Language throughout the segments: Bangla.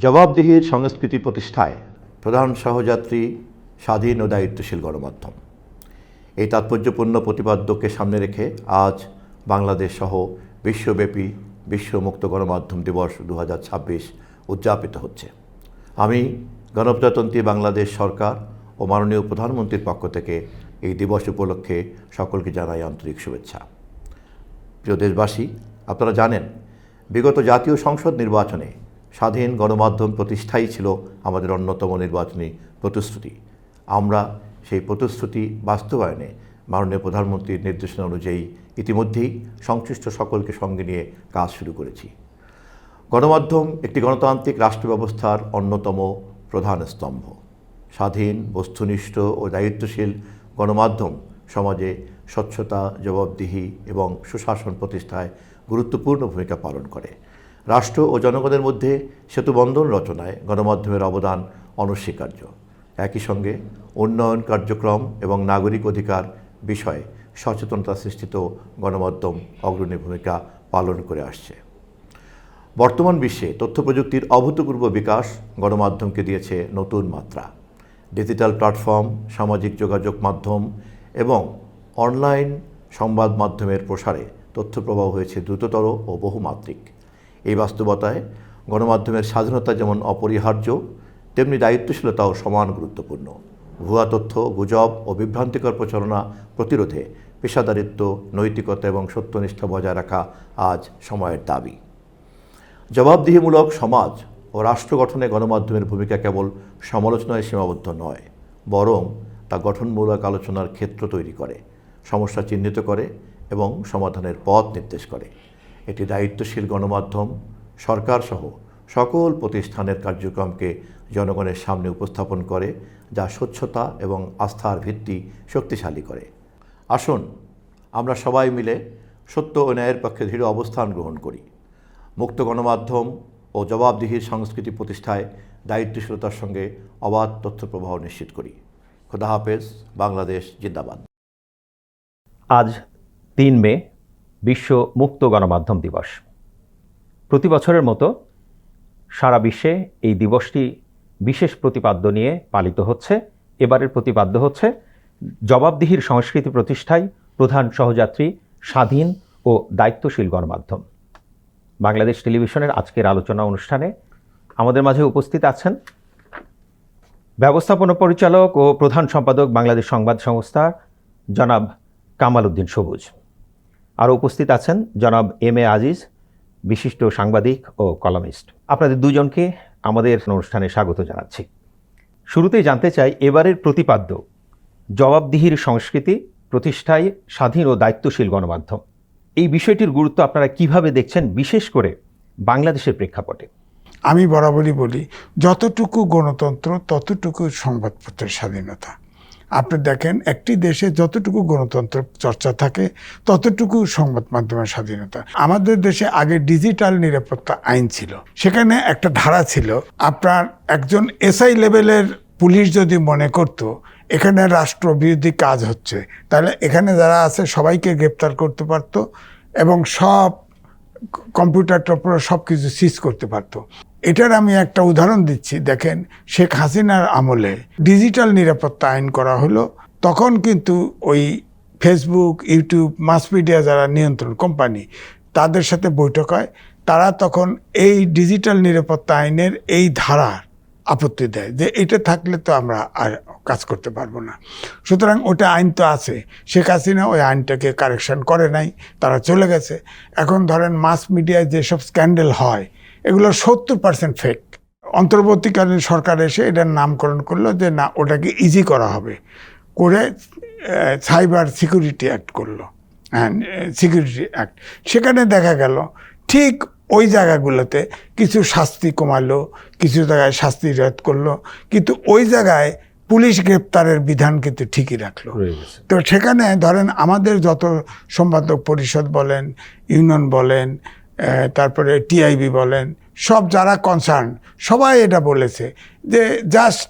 জবাবদিহির সংস্কৃতি প্রতিষ্ঠায় প্রধান সহযাত্রী স্বাধীন ও দায়িত্বশীল গণমাধ্যম। এই তাৎপর্যপূর্ণ প্রতিপাদ্যকে সামনে রেখে আজ বাংলাদেশ সহ বিশ্বব্যাপী বিশ্ব মুক্ত গণমাধ্যম দিবস 2026 উদযাপিত হচ্ছে। আমি গণপ্রজাতন্ত্রী বাংলাদেশ সরকার ও মাননীয় প্রধানমন্ত্রীর পক্ষ থেকে এই দিবস উপলক্ষে সকলকে জানাই আন্তরিক শুভেচ্ছা। প্রিয় দেশবাসী, আপনারা জানেন বিগত জাতীয় সংসদ নির্বাচনে স্বাধীন গণমাধ্যম প্রতিষ্ঠাই ছিল আমাদের অন্যতম নির্বাচনী প্রতিশ্রুতি। আমরা সেই প্রতিশ্রুতি বাস্তবায়নে মাননীয় প্রধানমন্ত্রীর নির্দেশনা অনুযায়ী ইতিমধ্যেই সংশ্লিষ্ট সকলকে সঙ্গে নিয়ে কাজ শুরু করেছি। গণমাধ্যম একটি গণতান্ত্রিক রাষ্ট্র ব্যবস্থার অন্যতম প্রধান স্তম্ভ। স্বাধীন, বস্তুনিষ্ঠ ও দায়িত্বশীল গণমাধ্যম সমাজে স্বচ্ছতা, জবাবদিহি এবং সুশাসন প্রতিষ্ঠায় গুরুত্বপূর্ণ ভূমিকা পালন করে। রাষ্ট্র ও জনগণের মধ্যে সেতুবন্ধন রচনায় গণমাধ্যমের অবদান অনস্বীকার্য। একই সঙ্গে উন্নয়ন কার্যক্রম এবং নাগরিক অধিকার বিষয়ে সচেতনতা সৃষ্টিতেও গণমাধ্যম অগ্রণী ভূমিকা পালন করে আসছে। বর্তমান বিশ্বে তথ্য প্রযুক্তির অভূতপূর্ব বিকাশ গণমাধ্যমকে দিয়েছে নতুন মাত্রা। ডিজিটাল প্ল্যাটফর্ম, সামাজিক যোগাযোগ মাধ্যম এবং অনলাইন সংবাদ মাধ্যমের প্রসারে তথ্য প্রবাহ হয়েছে দ্রুততর ও বহুমাত্রিক। এই বাস্তবতায় গণমাধ্যমের স্বাধীনতা যেমন অপরিহার্য, তেমনি দায়িত্বশীলতাও সমান গুরুত্বপূর্ণ। ভুয়া তথ্য, গুজব ও বিভ্রান্তিকর প্রচারণা প্রতিরোধে পেশাদারিত্ব, নৈতিকতা এবং সত্যনিষ্ঠা বজায় রাখা আজ সময়ের দাবি। জবাবদিহিমূলক সমাজ ও রাষ্ট্র গঠনে গণমাধ্যমের ভূমিকা কেবল সমালোচনায় সীমাবদ্ধ নয়, বরং তা গঠনমূলক আলোচনার ক্ষেত্র তৈরি করে, সমস্যা চিহ্নিত করে এবং সমাধানের পথ নির্দেশ করে। এটি দায়িত্বশীল গণমাধ্যম সরকারসহ সকল প্রতিষ্ঠানের কার্যক্রমকে জনগণের সামনে উপস্থাপন করে, যা স্বচ্ছতা এবং আস্থার ভিত্তি শক্তিশালী করে। আসুন আমরা সবাই মিলে সত্য ও ন্যায়ের পক্ষে দৃঢ় অবস্থান গ্রহণ করি। মুক্ত গণমাধ্যম ও জবাবদিহির সংস্কৃতি প্রতিষ্ঠায় দায়িত্বশীলতার সঙ্গে অবাধ তথ্য প্রবাহ নিশ্চিত করি। খোদা হাফেজ। বাংলাদেশ জিন্দাবাদ। আজ 3 মে বিশ্ব মুক্ত গণমাধ্যম দিবস। প্রতি বছরের মতো সারা বিশ্বে এই দিবসটি বিশেষ প্রতিপাদ্য নিয়ে পালিত হচ্ছে। এবারের প্রতিপাদ্য হচ্ছে জবাবদিহির সংস্কৃতি প্রতিষ্ঠায় প্রধান সহযাত্রী স্বাধীন ও দায়িত্বশীল গণমাধ্যম। বাংলাদেশ টেলিভিশনের আজকের আলোচনা অনুষ্ঠানে আমাদের মাঝে উপস্থিত আছেন ব্যবস্থাপনা পরিচালক ও প্রধান সম্পাদক বাংলাদেশ সংবাদ সংস্থা জনাব কামাল উদ্দিন সবুজ। আরও উপস্থিত আছেন জনাব এম এ আজিজ, বিশিষ্ট সাংবাদিক ও কলামিস্ট। আপনাদের দুজনকে আমাদের অনুষ্ঠানে স্বাগত জানাচ্ছি। শুরুতেই জানতে চাই, এবারের প্রতিপাদ্য জবাবদিহির সংস্কৃতি প্রতিষ্ঠায় স্বাধীন ও দায়িত্বশীল গণমাধ্যম, এই বিষয়টির গুরুত্ব আপনারা কিভাবে দেখছেন, বিশেষ করে বাংলাদেশের প্রেক্ষাপটে? আমি বরাবরই বলি, যতটুকু গণতন্ত্র ততটুকু সংবাদপত্রের স্বাধীনতা। আপনি দেখেন, একটি দেশে যতটুকু গণতন্ত্র চর্চা থাকে ততটুকু সংবাদ মাধ্যমের স্বাধীনতা। আমাদের দেশে আগে ডিজিটাল নিরাপত্তা আইন ছিল, সেখানে একটা ধারা ছিল, আপনার একজন এসআই লেভেলের পুলিশ যদি মনে করত এখানে রাষ্ট্রবিরোধী কাজ হচ্ছে, তাহলে এখানে যারা আছে সবাইকে গ্রেপ্তার করতে পারত এবং সব কম্পিউটার টম্পিউটার সব কিছু সিজ করতে পারত। এটার আমি একটা উদাহরণ দিচ্ছি। দেখেন, শেখ হাসিনার আমলে ডিজিটাল নিরাপত্তা আইন করা হলো, তখন কিন্তু ওই ফেসবুক, ইউটিউব, মাস মিডিয়া যারা নিয়ন্ত্রণ কোম্পানি, তাদের সাথে বৈঠক হয়। তারা তখন এই ডিজিটাল নিরাপত্তা আইনের এই ধারার আপত্তি দেয় যে এটা থাকলে তো আমরা আর কাজ করতে পারবো না। সুতরাং ওটা আইন তো আছে, শেখ হাসিনা ওই আইনটাকে কারেকশন করে নাই, তারা চলে গেছে। এখন ধরেন মাস মিডিয়ায় যেসব স্ক্যান্ডেল হয় এগুলো 70% ফেক। অন্তর্বর্তীকালীন সরকার এসে এটার নামকরণ করলো যে না, ওটাকে ইজি করা হবে, করে সাইবার সিকিউরিটি অ্যাক্ট করলো, হ্যাঁ, সিকিউরিটি অ্যাক্ট। সেখানে দেখা গেল ঠিক ওই জায়গাগুলোতে কিছু শাস্তি কমালো, কিছু জায়গায় শাস্তি রদ করলো, কিন্তু ওই জায়গায় পুলিশ গ্রেপ্তারের বিধান কিন্তু ঠিকই রাখলো। তো সেখানে ধরেন আমাদের যত সম্পাদক পরিষদ বলেন, ইউনিয়ন বলেন, তারপরে টিআইবি বলেন, সব যারা কনসার্ন সবাই এটা বলেছে যে জাস্ট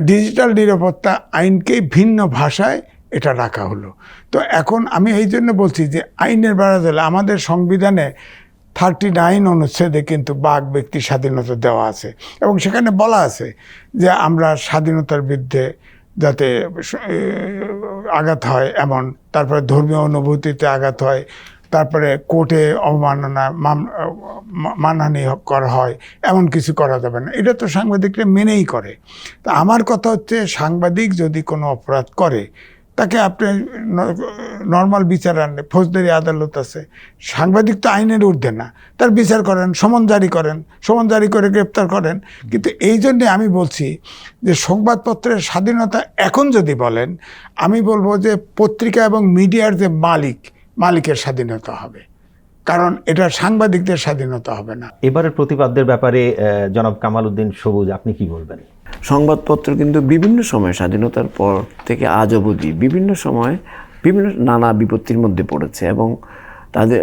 ডিজিটাল নিরাপত্তা আইনকে ভিন্ন ভাষায় এটা রাখা হলো। তো এখন আমি এই জন্য বলছি যে আইনের বেড়া দিলে আমাদের সংবিধানে 39 অনুচ্ছেদে কিন্তু বাক ব্যক্তি স্বাধীনতা দেওয়া আছে এবং সেখানে বলা আছে যে আমরা স্বাধীনতার বিরুদ্ধে যাতে আঘাত হয় এমন, তারপরে ধর্মীয় অনুভূতিতে আঘাত হয়, তারপরে কোর্টে অবমাননা মানহানি করা হয়, এমন কিছু করা যাবে না। এটা তো সাংবাদিকরা মেনেই করে। তা আমার কথা হচ্ছে, সাংবাদিক যদি কোনো অপরাধ করে তাকে আপনি নর্মাল বিচার আনলে, ফৌজদারি আদালত আছে, সাংবাদিক তো আইনের ঊর্ধ্বে না, তার বিচার করেন, সমন জারি করেন, সমন জারি করে গ্রেপ্তার করেন। কিন্তু এই জন্যে আমি বলছি যে সংবাদপত্রের স্বাধীনতা এখন যদি বলেন, আমি বলবো যে পত্রিকা এবং মিডিয়ার যে মালিকের স্বাধীনতা হবে, কারণ এটা সাংবাদিকদের স্বাধীনতা হবে না। এবারের প্রতিপাদ্যের ব্যাপারে জনাব কামাল উদ্দিন সবুজ, আপনি কি বলবেন? সংবাদপত্র কিন্তু বিভিন্ন সময়, স্বাধীনতার পর থেকে আজ অবধি বিভিন্ন সময় বিভিন্ন নানা বিপত্তির মধ্যে পড়েছে এবং তাদের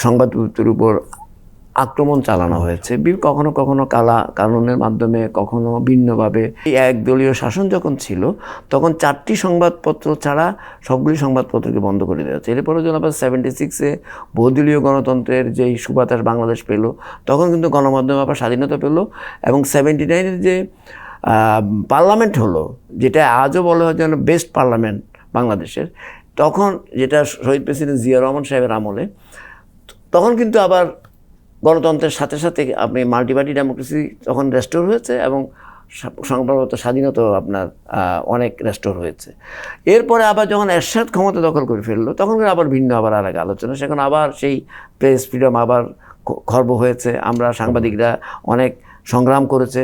সংবাদপত্রের উপর আক্রমণ চালানো হয়েছে, কখনো কখনো কানুনের মাধ্যমে, কখনো ভিন্নভাবে। এই একদলীয় শাসন যখন ছিল তখন 4টি সংবাদপত্র ছাড়া সবগুলি সংবাদপত্রকে বন্ধ করে দেওয়া হচ্ছে। এরপরে যখন আবার 76-এ বহুদলীয় গণতন্ত্রের যেই সুবাতাস বাংলাদেশ পেল, তখন কিন্তু গণমাধ্যম আবার স্বাধীনতা পেল এবং 79-এর যে পার্লামেন্ট হলো, যেটা আজও বলা হয় যেন বেস্ট পার্লামেন্ট বাংলাদেশের, তখন যেটা শহীদ প্রেসিডেন্ট জিয়া রহমান সাহেবের আমলে, তখন কিন্তু আবার গণতন্ত্রের সাথে সাথে আপনি মাল্টিপার্টি ডেমোক্রেসি তখন রেস্টোর হয়েছে এবং সংবাদপত্র স্বাধীনতাও আপনার অনেক রেস্টোর হয়েছে। এরপরে আবার যখন এরশাদ ক্ষমতা দখল করে ফেললো, তখন আবার ভিন্ন আবার আর এক আলোচনা, সেখানে আবার সেই প্রেস ফ্রিডম আবার খর্ব হয়েছে। আমরা সাংবাদিকরা অনেক সংগ্রাম করেছে,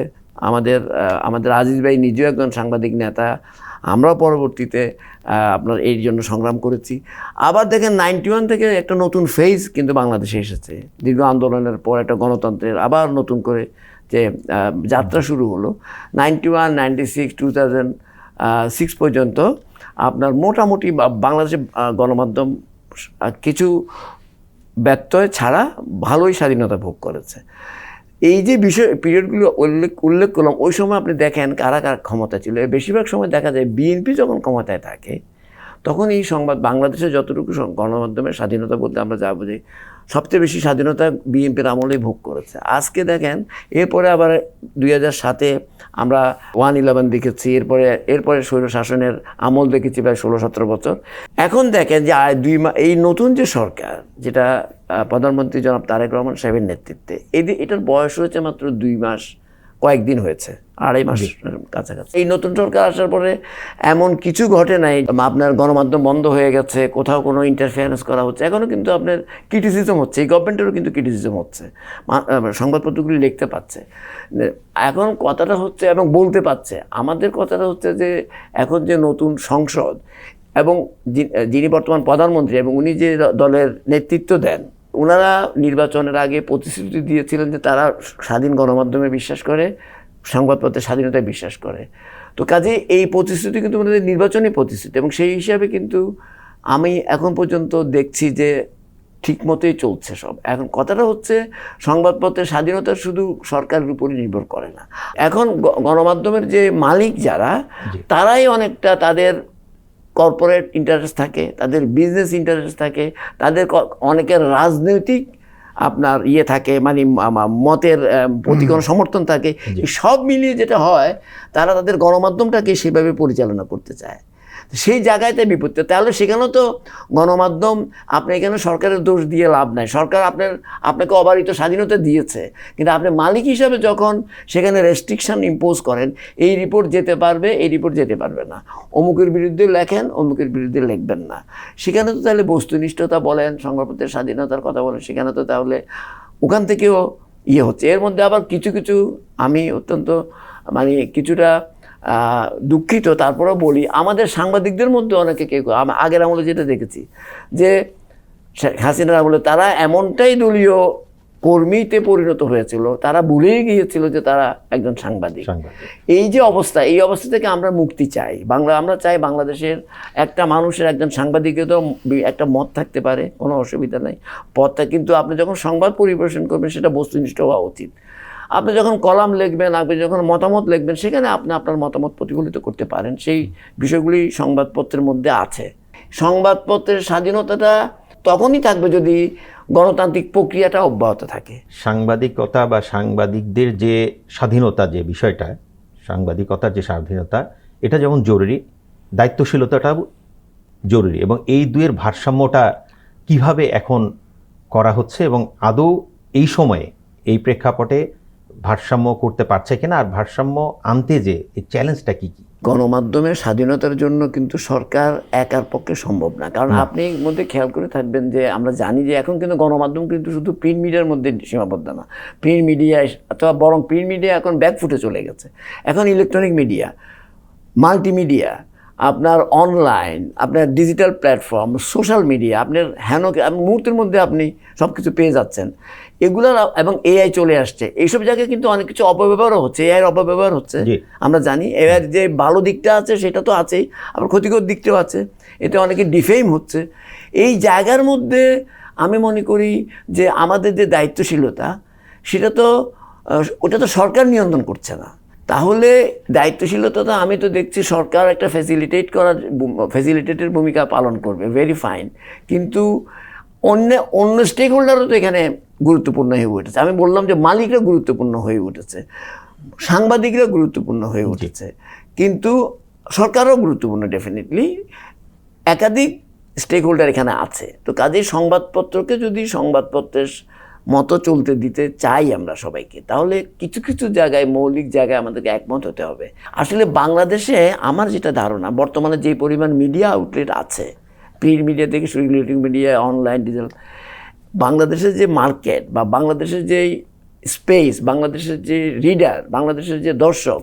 আমাদের আজিজ ভাই নিজেও একজন সাংবাদিক নেতা, আমরাও পরবর্তীতে আপনার এই জন্য সংগ্রাম করেছি। আবার দেখেন 91 থেকে একটা নতুন ফেজ কিন্তু বাংলাদেশে এসেছে, দীর্ঘ আন্দোলনের পর একটা গণতন্ত্রের আবার নতুন করে যে যাত্রা শুরু হলো। 91, 96, 2006 পর্যন্ত আপনার মোটামুটি বাংলাদেশে গণমাধ্যম কিছু ব্যত্যয় ছাড়া ভালোই স্বাধীনতা ভোগ করেছে। এই যে পিরিয়ডগুলো উল্লেখ করলাম, ওই সময় আপনি দেখেন কারা কারা ক্ষমতা ছিল। বেশিরভাগ সময় দেখা যায় বিএনপি যখন ক্ষমতায় থাকে, তখন এই বাংলাদেশে যতটুকু গণমাধ্যমের স্বাধীনতা বলতে আমরা যা বুঝি, সবচেয়ে বেশি স্বাধীনতা বিএনপির আমলেই ভোগ করেছে। আজকে দেখেন, এরপরে আবার 2007-এ আমরা 111 দেখেছি, এরপরে স্বৈর শাসনের আমল দেখেছি প্রায় 16-17 বছর। এখন দেখেন যে এই নতুন যে সরকার, যেটা প্রধানমন্ত্রী জনাব তারেক রহমান সাহেবের নেতৃত্বে, এটার বয়স হয়েছে মাত্র 2 মাস কয়েকদিন হয়েছে, 2.5 মাস কাছাকাছি। এই নতুন সরকার আসার পরে এমন কিছু ঘটে নাই আপনার গণমাধ্যম বন্ধ হয়ে গেছে, কোথাও কোনো ইন্টারফেয়ারেন্স করা হচ্ছে। এখনও কিন্তু আপনার ক্রিটিসিজম হচ্ছে, এই গভর্নমেন্টেরও কিন্তু ক্রিটিসিজম হচ্ছে, সংবাদপত্রগুলি লিখতে পাচ্ছে। এখন কথাটা হচ্ছে এবং বলতে পারছে, আমাদের কথাটা হচ্ছে যে এখন যে নতুন সংসদ এবং যিনি বর্তমান প্রধানমন্ত্রী এবং উনি যে দলের নেতৃত্ব দেন, ওনারা নির্বাচনের আগে প্রতিশ্রুতি দিয়েছিলেন যে তারা স্বাধীন গণমাধ্যমে বিশ্বাস করে, সংবাদপত্রের স্বাধীনতায় বিশ্বাস করে। তো কাজে এই প্রতিশ্রুতি কিন্তু আমাদের নির্বাচনী প্রতিশ্রুতি, এবং সেই হিসাবে কিন্তু আমি এখন পর্যন্ত দেখছি যে ঠিক মতোই চলছে সব। এখন কথাটা হচ্ছে, সংবাদপত্রের স্বাধীনতা শুধু সরকারের উপরই নির্ভর করে না। এখন গণমাধ্যমের যে মালিক যারা, তারাই অনেকটা তাদের কর্পোরেট ইন্টারেস্ট থাকে, তাদের বিজনেস ইন্টারেস্ট থাকে, তাদের অনেকের রাজনৈতিক আপনার থাকে, মতের প্রতি কোনো সমর্থন থাকে। সব মিলিয়ে যেটা হয়, তারা তাদের গণমাধ্যমটাকে সেভাবে পরিচালনা করতে চায়। সেই জায়গাতে বিপত্তি। তাহলে সেখানেও তো গণমাধ্যম, আপনি এখানে সরকারের দোষ দিয়ে লাভ নাই। সরকার আপনাকে অবারিত স্বাধীনতা দিয়েছে, কিন্তু আপনি মালিক হিসাবে যখন সেখানে রেস্ট্রিকশন ইম্পোজ করেন, এই রিপোর্ট যেতে পারবে, এই রিপোর্ট যেতে পারবে না, অমুকের বিরুদ্ধে লেখেন, অমুকের বিরুদ্ধে লিখবেন না, সেখানে তো তাহলে বস্তুনিষ্ঠতা বলেন, সংবাদপত্রের স্বাধীনতার কথা বলেন, সেখানে তো তাহলে ওখান থেকেও হচ্ছে। এর মধ্যে আবার কিছু আমি অত্যন্ত কিছুটা দুঃখিত, তারপরেও বলি, আমাদের সাংবাদিকদের মধ্যে অনেকে কেউ আগের আমলে যেটা দেখেছি যে হাসিনার আমলে তারা এমনটাই দলীয় কর্মীতে পরিণত হয়েছিল, তারা ভুলেই গিয়েছিল যে তারা একজন সাংবাদিক। এই যে অবস্থা, এই অবস্থা থেকে আমরা মুক্তি চাই। আমরা চাই বাংলাদেশের একটা মানুষের, একজন সাংবাদিকের তো একটা মত থাকতে পারে, কোনো অসুবিধা নেই, পথটা, কিন্তু আপনি যখন সংবাদ পরিবেশন করবেন সেটা বস্তুনিষ্ঠ হওয়া উচিত। আপনি যখন কলাম লিখবেন, আপনি যখন মতামত লিখবেন, সেখানে আপনি আপনার মতামত প্রতিফলিত করতে পারেন। সেই বিষয়গুলি সংবাদপত্রের মধ্যে আছে। সংবাদপত্রের স্বাধীনতাটা তখনই থাকবে যদি গণতান্ত্রিক প্রক্রিয়াটা অব্যাহত থাকে। সাংবাদিকতা বা সাংবাদিকদের যে স্বাধীনতা, যে বিষয়টা, সাংবাদিকতার যে স্বাধীনতা, এটা যেমন জরুরি, দায়িত্বশীলতাটাও জরুরি, এবং এই দুয়ের ভারসাম্যটা কিভাবে এখন করা হচ্ছে এবং আদৌ এই সময়ে এই প্রেক্ষাপটে ভারসাম্য করতে পারছে কিনা, আর ভারসাম্য আনতে যে এই চ্যালেঞ্জটা কী কী? গণমাধ্যমের স্বাধীনতার জন্য কিন্তু সরকার একার পক্ষে সম্ভব না, কারণ আপনি মধ্যে খেয়াল করে থাকবেন যে আমরা জানি যে এখন কিন্তু গণমাধ্যম কিন্তু শুধু প্রিন্ট মিডিয়ার মধ্যে সীমাবদ্ধ না। প্রিন্ট মিডিয়া অথবা বরং প্রিন্ট মিডিয়া এখন ব্যাকফুটে চলে গেছে। এখন ইলেকট্রনিক মিডিয়া, মাল্টিমিডিয়া, আপনার অনলাইন, আপনার ডিজিটাল প্ল্যাটফর্ম, সোশ্যাল মিডিয়া, আপনার মুহূর্তের মধ্যে আপনি সব কিছু পেয়ে যাচ্ছেন এগুলোর, এবং এআই চলে আসছে। এইসব জায়গায় কিন্তু অনেক কিছু অপব্যবহারও হচ্ছে, এআইয়ের অপব্যবহার হচ্ছে। আমরা জানি এআইয়ের যে ভালো দিকটা আছে সেটা তো আছেই, আবার ক্ষতিকর দিকটাও আছে। এতে অনেকে ডিফেম হচ্ছে। এই জায়গার মধ্যে আমি মনে করি যে আমাদের যে দায়িত্বশীলতা, সেটা তো ওটা তো সরকার নিয়ন্ত্রণ করছে না। তাহলে দায়িত্বশীলতা তো আমি তো দেখছি সরকার একটা ফ্যাসিলিটেটের ভূমিকা পালন করবে, ভেরি ফাইন, কিন্তু অন্য স্টেক হোল্ডারও তো এখানে গুরুত্বপূর্ণ হয়ে উঠেছে। আমি বললাম যে মালিকরা গুরুত্বপূর্ণ হয়ে উঠেছে, সাংবাদিকরা গুরুত্বপূর্ণ হয়ে উঠেছে, কিন্তু সরকারও গুরুত্বপূর্ণ, ডেফিনেটলি একাধিক স্টেক হোল্ডার এখানে আছে। তো কাজেই সংবাদপত্রকে যদি সংবাদপত্রের মতো চলতে দিতে চাই আমরা সবাইকে, তাহলে কিছু কিছু জায়গায়, মৌলিক জায়গায় আমাদেরকে একমত হতে হবে। আসলে বাংলাদেশে আমার যেটা ধারণা, বর্তমানে যে পরিমাণ মিডিয়া আউটলেট আছে, প্রিন্ট মিডিয়া থেকে শুরু ইলেকট্রনিক মিডিয়া, অনলাইন, ডিজিটাল, বাংলাদেশের যে মার্কেট বা বাংলাদেশের যে স্পেস, বাংলাদেশের যে রিডার, বাংলাদেশের যে দর্শক,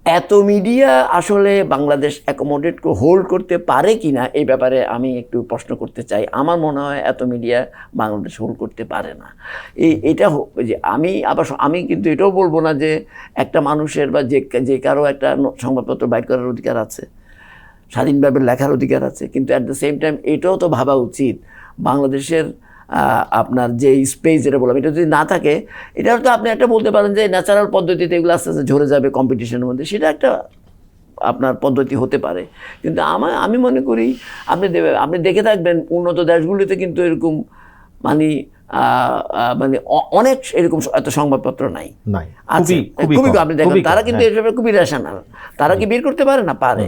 এত মিডিয়া আসলে বাংলাদেশ অ্যাকোমোডেট হোল্ড করতে পারে কি না, এই ব্যাপারে আমি একটু প্রশ্ন করতে চাই। আমার মনে হয় এত মিডিয়া বাংলাদেশ হোল্ড করতে পারে না। এটা যে আমি কিন্তু এটাও বলবো না যে একটা মানুষের বা যে কারো একটা সংবাদপত্র বাইর করার অধিকার আছে, স্বাধীনভাবে লেখার অধিকার আছে, কিন্তু অ্যাট দ্য সেম টাইম এটাও তো ভাবা উচিত বাংলাদেশের আপনার যে স্পেস, যেটা বললাম, এটা যদি না থাকে, এটাও তো আপনি একটা বলতে পারেন যে ন্যাচারাল পদ্ধতিতে এগুলো আস্তে আস্তে ঝরে যাবে কম্পিটিশনের মধ্যে, সেটা একটা আপনার পদ্ধতি হতে পারে। কিন্তু আমি মনে করি আপনি দেখে থাকবেন উন্নত দেশগুলিতে কিন্তু এরকম মানে অনেক এরকম এত সংবাদপত্র নাই, খুবই আপনি দেখেন তারা কিন্তু এসব খুবই রেশনাল। তারা কি বের করতে পারে না? পারে।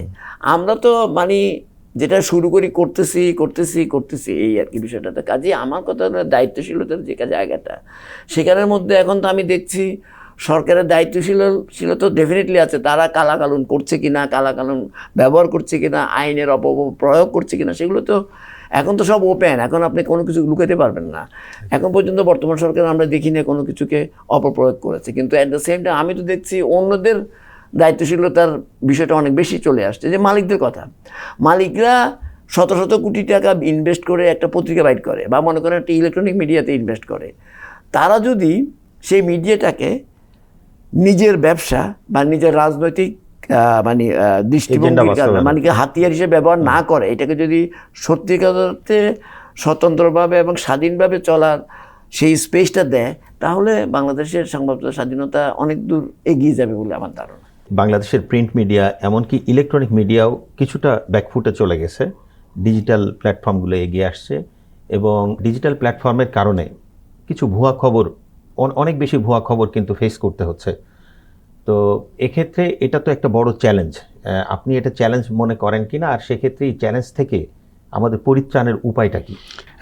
আমরা তো মানে যেটা শুরু করি করতেছি এই আর কি বিষয়টাতে। কাজে আমার কথা হলো দায়িত্বশীলতার যে জায়গাটা, সেখানের মধ্যে এখন তো আমি দেখছি সরকারের দায়িত্বশীলতা ডেফিনেটলি আছে। তারা কালাকানুন করছে কিনা, কালাকানুন ব্যবহার করছে কিনা, আইনের অপপ্রয়োগ করছে কিনা, সেগুলো তো এখন তো সব ওপেন। এখন আপনি কোনো কিছু লুকাতে পারবেন না। এখন পর্যন্ত বর্তমান সরকার আমরা দেখি না কোনো কিছুকে অপপ্রয়োগ করেছে, কিন্তু অ্যাট দ্য সেম টাইম আমি তো দেখছি অন্যদের দায়িত্বশীলতার বিষয়টা অনেক বেশি চলে আসছে। যে মালিকদের কথা, মালিকরা শত শত কোটি টাকা ইনভেস্ট করে একটা পত্রিকা বাইট করে, বা মনে করেন একটা ইলেকট্রনিক মিডিয়াতে ইনভেস্ট করে, তারা যদি সেই মিডিয়াটাকে নিজের ব্যবসা বা নিজের রাজনৈতিক দৃষ্টিভঙ্গির মানে হাতিয়ার হিসেবে ব্যবহার না করে, এটাকে যদি সত্যিকার অর্থে স্বতন্ত্রভাবে এবং স্বাধীনভাবে চলার সেই স্পেসটা দেয়, তাহলে বাংলাদেশের সংবাদপত্রের স্বাধীনতা অনেক দূর এগিয়ে যাবে বলে আমার ধারণা। বাংলাদেশের প্রিন্ট মিডিয়া, এমনকি ইলেকট্রনিক মিডিয়াও কিছুটা ব্যাকফুটে চলে গেছে, ডিজিটাল প্ল্যাটফর্মগুলো এগিয়ে আসছে, এবং ডিজিটাল প্ল্যাটফর্মের কারণে কিছু ভুয়া খবর, অনেক বেশি ভুয়া খবর কিন্তু ফেস করতে হচ্ছে। তো এক্ষেত্রে এটা তো একটা বড় চ্যালেঞ্জ। আপনি এটা চ্যালেঞ্জ মনে করেন কিনা, আর সেক্ষেত্রে এই চ্যালেঞ্জ থেকে আমাদের পরিত্রাণের উপায়টা কি?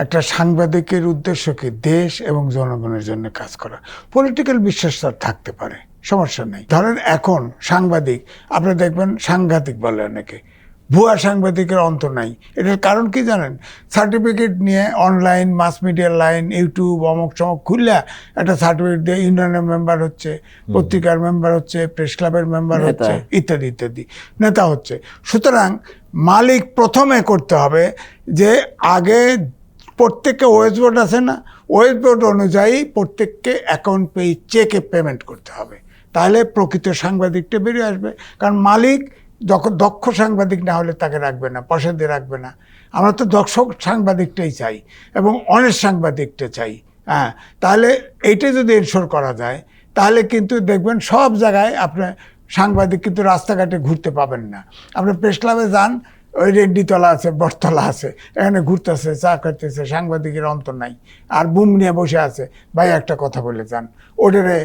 একটা সাংবাদিকের উদ্দেশ্য কি? দেশ এবং জনগণের জন্য কাজ করা। পলিটিক্যাল বিশ্বাস তার থাকতে পারে, সমস্যা নেই। ধরেন এখন সাংবাদিক, আপনি দেখবেন সাংঘাতিক বলে অনেকে, ভুয়া সাংবাদিকের অন্ত নাই। এটার কারণ কি জানেন? সার্টিফিকেট নিয়ে অনলাইন মাস মিডিয়ার লাইন, ইউটিউব, অমুক চমক খুললে একটা সার্টিফিকেট দিয়ে ইউনিয়নের মেম্বার হচ্ছে, পত্রিকার মেম্বার হচ্ছে, প্রেস ক্লাবের মেম্বার হচ্ছে, ইত্যাদি ইত্যাদি, নেতা হচ্ছে। সুতরাং মালিক প্রথমে করতে হবে যে আগে প্রত্যেককে ওয়েজ বোর্ড আছে না, ওয়েজ বোর্ড অনুযায়ী প্রত্যেককে অ্যাকাউন্ট পে চেকে পেমেন্ট করতে হবে। তাহলে প্রকৃত সাংবাদিকটা বেরিয়ে আসবে। কারণ মালিক যখন দক্ষ সাংবাদিক না হলে তাকে রাখবে না, পয়সা দিয়ে রাখবে না। আমরা তো দক্ষ সাংবাদিকটাই চাই এবং অনেস্ট সাংবাদিকটা চাই। হ্যাঁ, তাহলে এইটা যদি এনশোর করা যায়, তাহলে কিন্তু দেখবেন সব জায়গায় আপনার সাংবাদিক কিন্তু রাস্তাঘাটে ঘুরতে পাবেন না। আপনি প্রেস ক্লাবে যান, ওই রেড্ডিতলা আছে, বটতলা আছে, এখানে ঘুরতেছে, চা খাইতেছে, সাংবাদিকের অন্তর নাই, আর বুম নিয়ে বসে আছে, ভাই একটা কথা বলে যান, ওটারে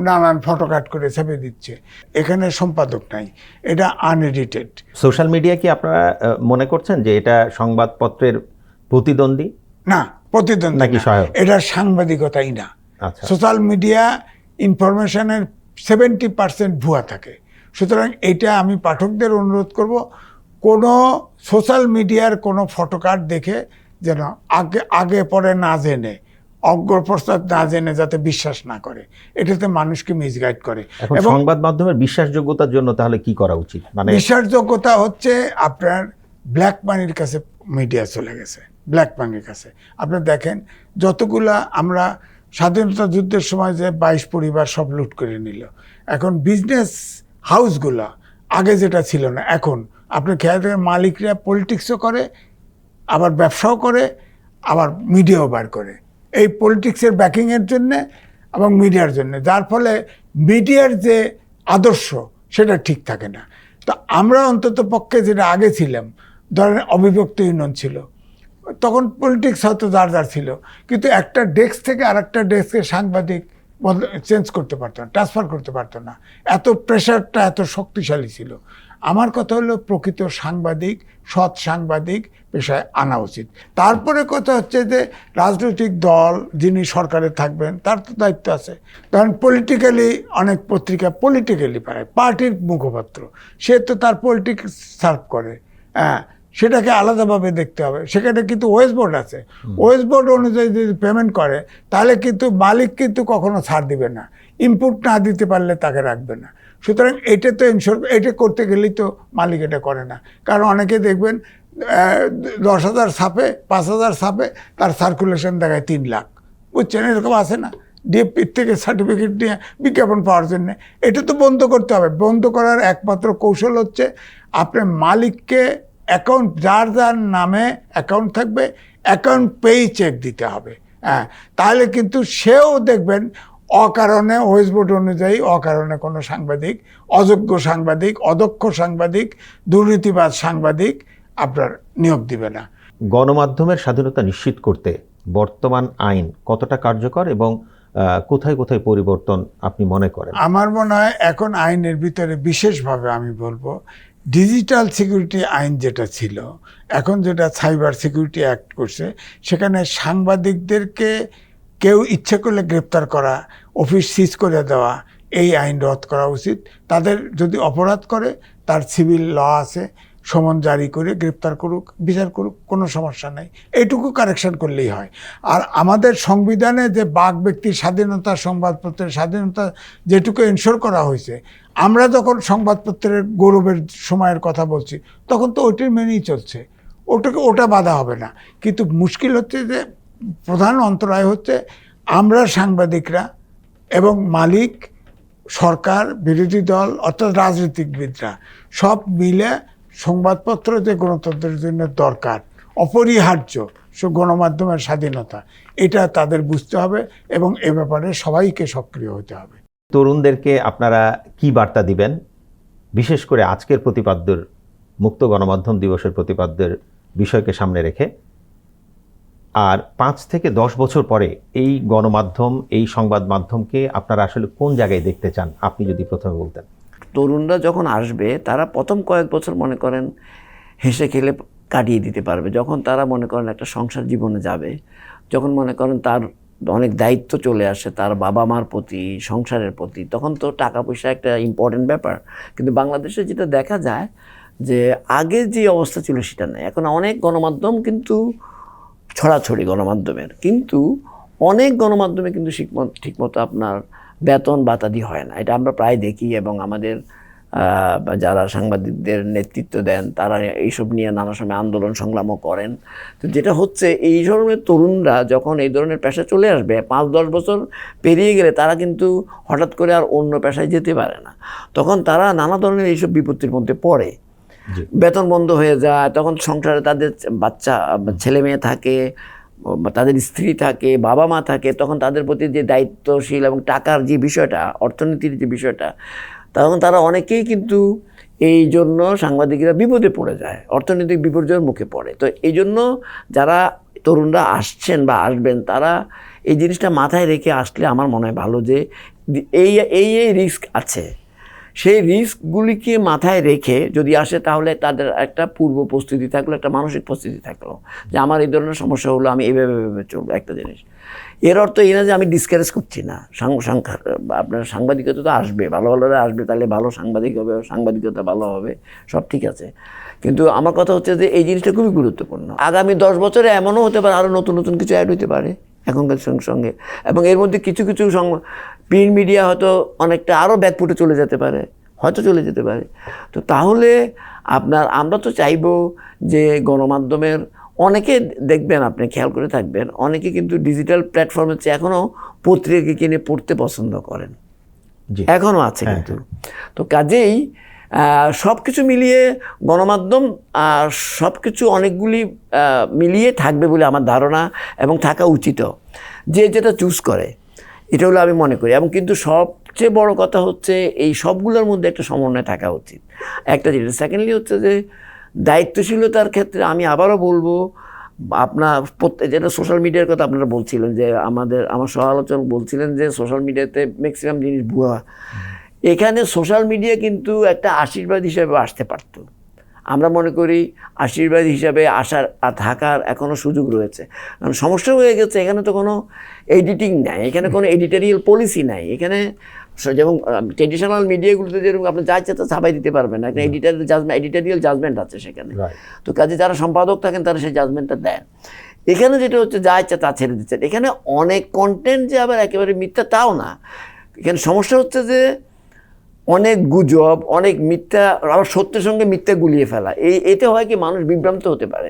নানান ফটো কাট করে ছেপে দিচ্ছে। এখানে সম্পাদক নাই, এটা আনএডিটেড। সোশ্যাল মিডিয়া কি আপনারা মনে করছেন যে এটা সংবাদপত্রের প্রতিদ্বন্দ্বী না, প্রতিদ্বন্দ্বী নাকি না, সহায়ক? এটা সাংবাদিকতাই না। আচ্ছা। সোশ্যাল মিডিয়া ইনফরমেশনের 70% ভুয়া থাকে। সুতরাং এটা আমি পাঠকদের অনুরোধ করব, কোনো সোশ্যাল মিডিয়ার কোনো ফটোকার্ড দেখে যেন আগে পরে না জেনে, অগ্রপ্রস্তাব না জেনে যাতে বিশ্বাস না করে, এটাতে মানুষকে মিসগাইড করে। এখন এবং সংবাদ মাধ্যমের বিশ্বাসযোগ্যতার জন্য তাহলে কি করা উচিত? মানে বিশ্বাসযোগ্যতা হচ্ছে আপনার ব্ল্যাক মানির কাছে মিডিয়া চলে গেছে, ব্ল্যাক মানির কাছে। আপনি দেখেন যতগুলা আমরা স্বাধীনতা যুদ্ধের সময় যে 22 পরিবার সব লুট করে নিল, এখন বিজনেস হাউসগুলা আগে যেটা ছিল না, এখন আপনি খেয়াল করেন মালিকরা পলিটিক্সও করে, আবার ব্যবসাও করে, আবার মিডিয়াও বার করে, এই পলিটিক্সের ব্যাকিংয়ের জন্যে এবং মিডিয়ার জন্য, যার ফলে মিডিয়ার যে আদর্শ সেটা ঠিক থাকে না। তো আমরা অন্তত পক্ষে যেটা আগে ছিলাম, ধরেন অবিভক্ত ইউনিয়ন ছিল, তখন পলিটিক্স হয়তো যার যার ছিল, কিন্তু একটা ডেস্ক থেকে আরেকটা ডেস্কে সাংবাদিক চেঞ্জ করতে পারতো না, ট্রান্সফার করতে পারতো না, এত প্রেশারটা এত শক্তিশালী ছিল। আমার কথা হলো প্রকৃত সাংবাদিক, সৎ সাংবাদিক পেশায় আনা উচিত। তারপরে কথা হচ্ছে যে রাজনৈতিক দল যিনি সরকারে থাকবেন তার তো দায়িত্ব আছে। কারণ পলিটিক্যালি অনেক পত্রিকা পলিটিক্যালি পায়, পার্টির মুখপাত্র, সে তো তার পলিটিক্স সার্ভ করে, হ্যাঁ, সেটাকে আলাদাভাবে দেখতে হবে। সেখানে কিন্তু ওয়েস্ট বোর্ড আছে, ওয়েস্ট বোর্ড অনুযায়ী যদি পেমেন্ট করে তাহলে কিন্তু মালিক কিন্তু কখনো ছাড় দিবে না, ইনপুট না দিতে পারলে তাকে রাখবে না। সুতরাং এটা তো ইনশোর, এটা করতে গেলেই তো মালিক এটা করে না। কারণ অনেকে দেখবেন 10,000 ছাপে, 5,000 ছাপে, তার সার্কুলেশন দেখায় 3 লাখ, বুঝছেন, এরকম আছে না, ডিএপির থেকে সার্টিফিকেট নিয়ে বিজ্ঞাপন পাওয়ার জন্য। এটা তো বন্ধ করতে হবে। বন্ধ করার একমাত্র কৌশল হচ্ছে আপনার মালিককে অ্যাকাউন্ট, যার যার নামে অ্যাকাউন্ট থাকবে, অ্যাকাউন্ট পেই চেক দিতে হবে, হ্যাঁ, তাহলে কিন্তু সেও দেখবেন অকারণে ওয়েস্ট বোর্ড অনুযায়ী অকারণে কোনো সাংবাদিক, অযোগ্য সাংবাদিক, অদক্ষ সাংবাদিক, দুর্নীতিবাজ সাংবাদিক আপনার নিয়োগ দিবে না। গণমাধ্যমের স্বাধীনতা নিশ্চিত করতে বর্তমান আইন কতটা কার্যকর এবং কোথায় কোথায় পরিবর্তন আপনি মনে করেন? আমার মনে হয় এখন আইনের ভিতরে বিশেষভাবে আমি বলবো ডিজিটাল সিকিউরিটি আইন যেটা ছিল, এখন যেটা সাইবার সিকিউরিটি অ্যাক্ট করছে, সেখানে সাংবাদিকদেরকে কেউ ইচ্ছে করলে গ্রেপ্তার করা, অফিস সিজ করে দেওয়া, এই আইন রদ করা উচিত। তাদের যদি অপরাধ করে তার সিভিল ল আছে, সমন জারি করে গ্রেপ্তার করুক, বিচার করুক, কোনো সমস্যা নেই, এইটুকু কারেকশন করলেই হয়। আর আমাদের সংবিধানে যে বাক ব্যক্তির স্বাধীনতা, সংবাদপত্রের স্বাধীনতা যেটুকু এনশোর করা হয়েছে, আমরা যখন সংবাদপত্রের গৌরবের সময়ের কথা বলছি তখন তো ওইটির মেনেই চলছে, ওটা বাধা হবে না। কিন্তু মুশকিল হচ্ছে যে প্রধান অন্তরায় হচ্ছে আমরা সাংবাদিকরা এবং মালিক, সরকার, বিরোধী দল অর্থাৎ রাজনীতিবিদরা সব মিলে সংবাদপত্র যে গণতন্ত্রের জন্য দরকার, অপরিহার্য, গণমাধ্যমের স্বাধীনতা, এটা তাদের বুঝতে হবে এবং এ ব্যাপারে সবাইকে সক্রিয় হতে হবে। তরুণদেরকে আপনারা কি বার্তা দিবেন, বিশেষ করে আজকের প্রতিপাদ্যের, মুক্ত গণমাধ্যম দিবসের প্রতিপাদ্যের বিষয়কে সামনে রেখে? আর 5 থেকে 10 বছর পরে এই গণমাধ্যম, এই সংবাদ মাধ্যমকে আপনারা আসলে কোন জায়গায় দেখতে চান, আপনি যদি প্রথমে বলতেন। তরুণরা যখন আসবে তারা প্রথম কয়েক বছর মনে করেন হেসে খেলে কাটিয়ে দিতে পারবে। যখন তারা মনে করেন একটা সংসার জীবনে যাবে, যখন মনে করেন তার অনেক দায়িত্ব চলে আসে তার বাবা মার প্রতি, সংসারের প্রতি, তখন তো টাকা পয়সা একটা ইম্পর্টেন্ট ব্যাপার। কিন্তু বাংলাদেশে যেটা দেখা যায় যে আগে যে অবস্থা ছিল সেটা নেই। এখন অনেক গণমাধ্যম কিন্তু ছড়াছড়ি গণমাধ্যমের, কিন্তু অনেক গণমাধ্যমে কিন্তু ঠিকমতো আপনার বেতন বাতাদি হয় না। এটা আমরা প্রায় দেখি এবং আমাদের যারা সাংবাদিকদের নেতৃত্ব দেন তারা এইসব নিয়ে নানা সময় আন্দোলন সংগ্রামও করেন। তো যেটা হচ্ছে এই ধরনের তরুণরা যখন এই ধরনের পেশায় চলে আসবে, 5-10 বছর পেরিয়ে গেলে তারা কিন্তু হঠাৎ করে আর অন্য পেশায় যেতে পারে না। তখন তারা নানা ধরনের এইসব বিপত্তির মধ্যে পড়ে, বেতন বন্ধ হয়ে যায়, তখন সংসারে তাদের বাচ্চা, ছেলে মেয়ে থাকে, তাদের স্ত্রী থাকে, বাবা মা থাকে, তখন তাদের প্রতি যে দায়িত্বশীল এবং টাকার যে বিষয়টা, অর্থনীতির যে বিষয়টা, তখন তারা অনেকেই কিন্তু এই জন্য সাংবাদিকরা বিপদে পড়ে যায়, অর্থনৈতিক বিপর্যয়ের মুখে পড়ে। তো এই জন্য যারা তরুণরা আসছেন বা আসবেন, তারা এই জিনিসটা মাথায় রেখে আসলে আমার মনে হয় ভালো, যে এই এই এই রিস্ক আছে, সেই রিস্কগুলিকে মাথায় রেখে যদি আসে তাহলে তাদের একটা পূর্ব প্রস্তুতি থাকলো, একটা মানসিক প্রস্তুতি থাকলো যে আমার এই ধরনের সমস্যা হলো, আমি এইভাবে চলবো। একটা জিনিস, এর অর্থ এই না যে আমি ডিসকারেজ করছি না, আপনার সাংবাদিকতা তো আসবে, ভালো ভালোরা আসবে, তাহলে ভালো সাংবাদিক হবে, সাংবাদিকতা ভালো হবে, সব ঠিক আছে। কিন্তু আমার কথা হচ্ছে যে এই জিনিসটা খুবই গুরুত্বপূর্ণ। আগামী 10 বছরে এমনও হতে পারে আরও নতুন নতুন কিছু অ্যাড হতে পারে এখনকার সঙ্গে, এবং এর মধ্যে কিছু কিছু প্রিন্ট মিডিয়া হয়তো অনেকটা আরও ব্যাকফুটে চলে যেতে পারে, হয়তো চলে যেতে পারে। তো তাহলে আমরা তো চাইবো যে গণমাধ্যমের অনেকে দেখবেন, আপনি খেয়াল করে থাকবেন, অনেকে কিন্তু ডিজিটাল প্ল্যাটফর্মের চেয়ে এখনও পত্রিকা কিনে পড়তে পছন্দ করেন, এখনও আছে কিন্তু। তো কাজেই সব কিছু মিলিয়ে গণমাধ্যম সব কিছু অনেকগুলি মিলিয়ে থাকবে বলে আমার ধারণা, এবং থাকা উচিতও, যে যেটা চুজ করে, এটা হলো আমি মনে করি। এবং কিন্তু সবচেয়ে বড় কথা হচ্ছে এই সবগুলোর মধ্যে একটা সমন্বয় থাকা উচিত, একটা জিনিস। সেকেন্ডলি হচ্ছে যে দায়িত্বশীলতার ক্ষেত্রে আমি আবারও বলবো, আপনার যেটা সোশ্যাল মিডিয়ার কথা আপনারা বলছিলেন, যে আমার সহ-আলোচক বলছিলেন যে সোশ্যাল মিডিয়াতে ম্যাক্সিমাম জিনিস ভুয়া। এখানে সোশ্যাল মিডিয়া কিন্তু একটা আশীর্বাদ হিসাবে আসতে পারতো। আমরা মনে করি আশীর্বাদ হিসাবে আসার আর থাকার এখনও সুযোগ রয়েছে। কারণ সমস্যা হয়ে গেছে, এখানে তো কোনো এডিটিং নাই, এখানে কোনো এডিটোরিয়াল পলিসি নাই। এখানে যেমন ট্রেডিশনাল মিডিয়াগুলোতে যেরকম আপনি যা ইচ্ছা তা ছাপাই দিতে পারবেন না, একটা এডিটোরিয়াল জাজমেন্ট আছে সেখানে। তো কাজে যারা সম্পাদক থাকেন তারা সেই জাজমেন্টটা দেন। এখানে যেটা হচ্ছে যা ইচ্ছা তা ছেড়ে দিচ্ছেন। এখানে অনেক কন্টেন্ট যে আবার একেবারে মিথ্যা তাও না। এখানে সমস্যা হচ্ছে যে অনেক গুজব, অনেক মিথ্যা, আবার সত্যের সঙ্গে মিথ্যা গুলিয়ে ফেলা, এতে হয় কি মানুষ বিভ্রান্ত হতে পারে।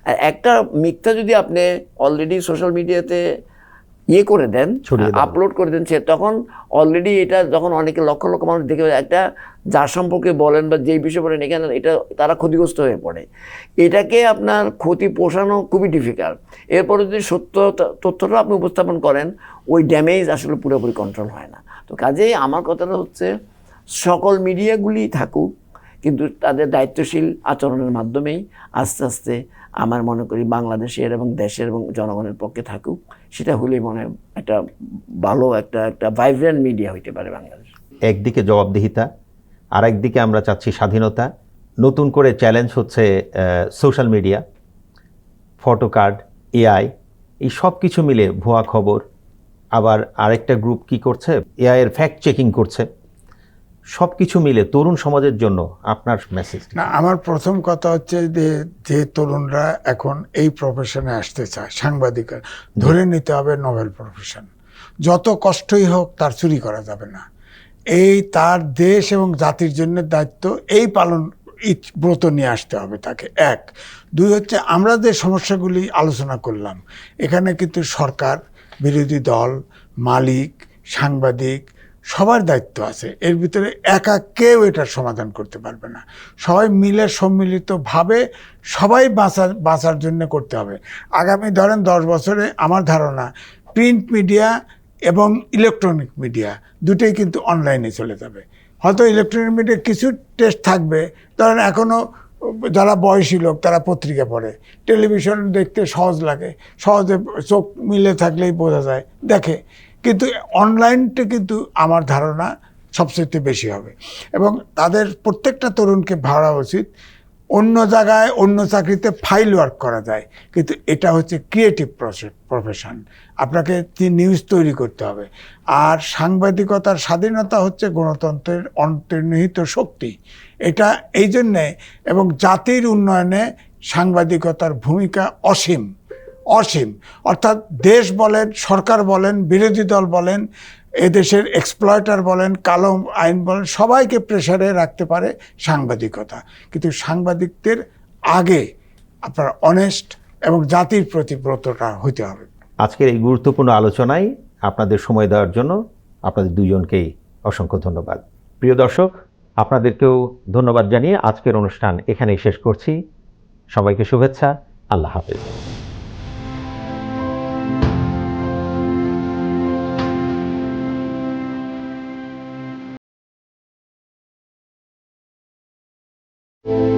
আর একটা মিথ্যা যদি আপনি অলরেডি সোশ্যাল মিডিয়াতে করে দেন, আপলোড করে দেন, তখন অলরেডি এটা যখন অনেকে লক্ষ লক্ষ মানুষ দেখে, একটা যার সম্পর্কে বলেন বা যেই বিষয়ে বলেন, এখানে এটা তারা ক্ষতিগ্রস্ত হয়ে পড়ে। এটাকে আপনার ক্ষতি পোষানো খুবই ডিফিকাল্ট। এরপরে যদি সত্য তথ্যটা আপনি উপস্থাপন করেন, ওই ড্যামেজ আসলে পুরোপুরি কন্ট্রোল হয় না। তো কাজেই আমার কথাটা হচ্ছে সকল মিডিয়াগুলি থাকুক, কিন্তু তাদের দায়িত্বশীল আচরণের মাধ্যমেই আস্তে আস্তে আমার মনে করি বাংলাদেশের এবং দেশের এবং জনগণের পক্ষে থাকুক। সেটা হলেই মনে হয় একটা ভালো একটা ভাইব্রেন্ট মিডিয়া হইতে পারে বাংলাদেশ। একদিকে জবাবদিহিতা, আর একদিকে আমরা চাচ্ছি স্বাধীনতা। নতুন করে চ্যালেঞ্জ হচ্ছে social media, photo card, AI, এই সব কিছু মিলে ভুয়া খবর। আবার আরেকটা গ্রুপ কি করছে, এআই এর ফ্যাক্ট চেকিং করছে। সব কিছু মিলে তরুণ সমাজের জন্য আপনার মেসেজ? না, আমার প্রথম কথা হচ্ছে যে তরুণরা এখন এই প্রফেশনে আসতে চায়, সাংবাদিক, ধরে নিতে হবে নোবেল প্রফেশন। যত কষ্টই হোক তার চুরি করা যাবে না। তার দেশ এবং জাতির জন্য দায়িত্ব এই পালন ব্রত নিয়ে আসতে হবে তাকে। 1, 2 হচ্ছে আমরা যে সমস্যাগুলি আলোচনা করলাম, এখানে কিন্তু সরকার, বিরোধী দল, মালিক, সাংবাদিক সবার দায়িত্ব আছে। এর ভিতরে একা কেউ এটার সমাধান করতে পারবে না। সবাই মিলে সম্মিলিতভাবে সবাই বাঁচার জন্য করতে হবে। আগামী ধরেন 10 বছরে আমার ধারণা প্রিন্ট মিডিয়া এবং ইলেকট্রনিক মিডিয়া দুটোই কিন্তু অনলাইনে চলে যাবে। হয়তো ইলেকট্রনিক মিডিয়া কিছু টেস্ট থাকবে, ধরেন এখনও যারা বয়সী লোক তারা পত্রিকা পড়ে, টেলিভিশন দেখতে সহজ লাগে, সহজে চোখ মিলে থাকলেই বোঝা যায়, দেখে। কিন্তু অনলাইনটা কিন্তু আমার ধারণা সবচেয়ে বেশি হবে। এবং তাদের প্রত্যেকটা তরুণকে ভাবা উচিত, অন্য জায়গায় অন্য চাকরিতে ফাইল ওয়ার্ক করা যায়, কিন্তু এটা হচ্ছে ক্রিয়েটিভ প্রফেশন। আপনাকে নিউজ তৈরি করতে হবে। আর সাংবাদিকতার স্বাধীনতা হচ্ছে গণতন্ত্রের অন্তর্নিহিত শক্তি। এটা এই জন্যে, এবং জাতির উন্নয়নে সাংবাদিকতার ভূমিকা অসীম। অর্থাৎ দেশ বলেন, সরকার বলেন, বিরোধী দল বলেন, এদেশের এক্সপ্লয়টার বলেন, কালো আইন বলেন, সবাইকে প্রেসারে রাখতে পারে সাংবাদিকতা। কিন্তু সাংবাদিকদের আগে আপনার অনেস্ট এবং জাতির প্রতি ব্রতটা হইতে হবে। আজকের এই গুরুত্বপূর্ণ আলোচনায় আপনাদের সময় দেওয়ার জন্য আপনাদের দুইজনকেই অসংখ্য ধন্যবাদ। প্রিয় দর্শক, আপনাদেরকেও ধন্যবাদ জানিয়ে আজকের অনুষ্ঠান এখানেই শেষ করছি। সবাইকে শুভেচ্ছা। আল্লাহ হাফেজ। ধন্যবাদ।